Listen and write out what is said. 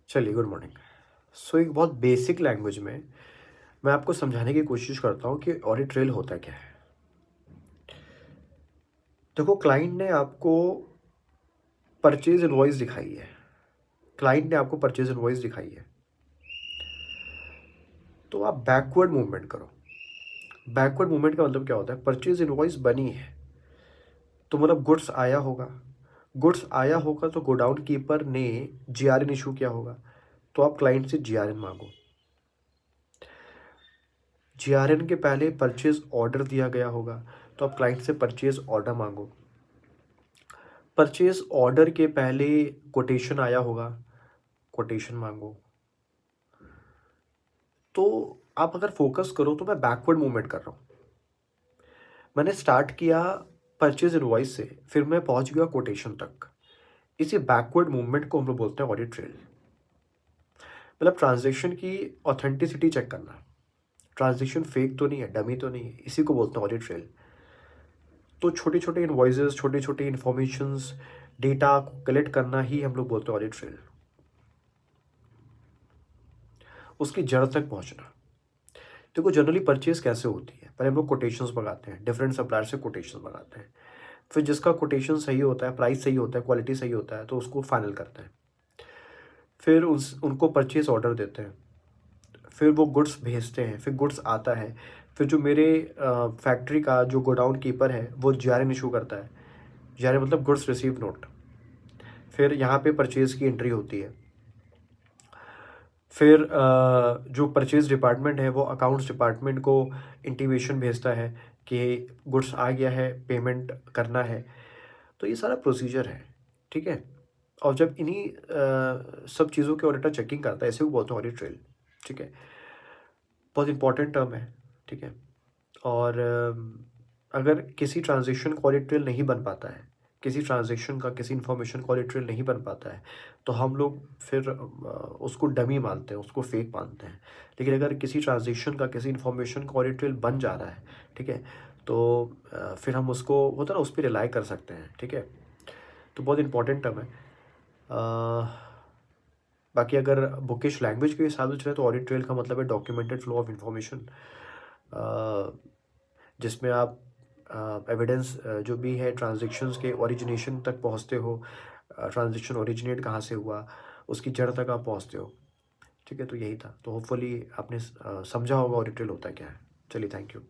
चलिए, good morning. सो एक बहुत बेसिक लैंग्वेज में मैं आपको समझाने की कोशिश करता हूँ कि ऑडिट ट्रेल होता क्या है। देखो, क्लाइंट ने आपको परचेज़ इनवॉइस दिखाई है। क्लाइंट ने आपको परचेज़ इनवॉइस दिखाई है, तो आप बैकवर्ड मूवमेंट करो। बैकवर्ड मूवमेंट का मतलब क्या होता है? परचेज़ इनवॉइस बनी है, तो मतलब गुड्स आया होगा। गुड्स आया होगा तो गोडाउन कीपर ने जीआरएन इश्यू किया होगा, तो आप क्लाइंट से जीआरएन माँगो। जीआरएन के पहले परचेज़ ऑर्डर दिया गया होगा, तो आप क्लाइंट से परचेज़ ऑर्डर माँगो। परचेज़ ऑर्डर के पहले कोटेशन आया होगा, कोटेशन माँगो। तो आप अगर फ़ोकस करो तो मैं बैकवर्ड मूवमेंट कर रहा हूँ। मैंने स्टार्ट किया परचेज़ इनवॉइस से, फिर मैं पहुँच गया कोटेशन तक। इसी बैकवर्ड मूवमेंट को हम लोग बोलते हैं ऑडिट ट्रेल। मतलब ट्रांज़ैक्शन की ऑथेंटिसिटी चेक करना। ट्रांज़ैक्शन फेक तो नहीं है, डमी तो नहीं है, इसी को बोलते हैं ऑडिट ट्रेल। तो छोटे-छोटे इनवॉइसेज़, छोटे-छोटे इन्फॉर्मेशंस, डेटा को कलेक्ट करना ही हम लोग बोलते हैं ऑडिट ट्रेल। उसकी जड़ तक पहुँचना। देखो, जनरली परचेज़ कैसे होती है? पहले हम लोग कोटेशंस मंगाते हैं, डिफरेंट सप्लायर से कोटेशंस मंगाते हैं। फिर जिसका कोटेशन सही होता है, प्राइस सही होता है, क्वालिटी सही होता है, तो उसको फाइनल करते हैं। फिर उनको परचेज़ ऑर्डर देते हैं। फिर वो गुड्स भेजते हैं, फिर गुड्स आता है। फिर जो मेरे फैक्ट्री का जो गोडाउन कीपर है, वो जीआरएन इश्यू करता है। जीआरएन मतलब गुड्स रिसीव नोट। फिर यहाँ पे परचेज़ की एंट्री होती है। फिर जो परचेज़ डिपार्टमेंट है वो अकाउंट्स डिपार्टमेंट को इंटीमेशन भेजता है कि गुड्स आ गया है, पेमेंट करना है। तो ये सारा प्रोसीजर है, ठीक है? और जब इन्हीं सब चीज़ों के ऑडिटर चेकिंग करता है, इसे वो बोलते हैं ऑडिट ट्रेल, ठीक है? बहुत इंपॉर्टेंट टर्म है, ठीक है? और अगर किसी ट्रांज़ैक्शन का ऑडिट ट्रेल नहीं बन पाता है, किसी ट्रांज़ैक्शन का, किसी इन्फॉर्मेशन का ऑडिट ट्रेल नहीं बन पाता है, तो हम लोग फिर उसको डमी मानते हैं, उसको फेक मानते हैं। लेकिन अगर किसी ट्रांज़ैक्शन का, किसी इन्फॉर्मेशन का ऑडिट ट्रेल बन जा रहा है, ठीक है? तो फिर हम उसको होता है ना, उस पे रिलाय कर सकते हैं, ठीक है? तो बहुत इंपॉर्टेंट टर्म है। बाकी अगर बुकिश लैंग्वेज के हिसाब से चले तो ऑडिट ट्रेल का मतलब है डॉक्यूमेंटेड फ्लो ऑफ इंफॉर्मेशन, जिसमें आप एविडेंस जो भी है ट्रांजैक्शंस के ओरिजिनेशन तक पहुंचते हो। ट्रांजैक्शन ओरिजिनेट कहाँ से हुआ, उसकी जड़ तक आप पहुंचते हो, ठीक है? तो यही था। तो होपफुली आपने समझा होगा ऑडिट ट्रेल होता क्या है। चलिए, थैंक यू।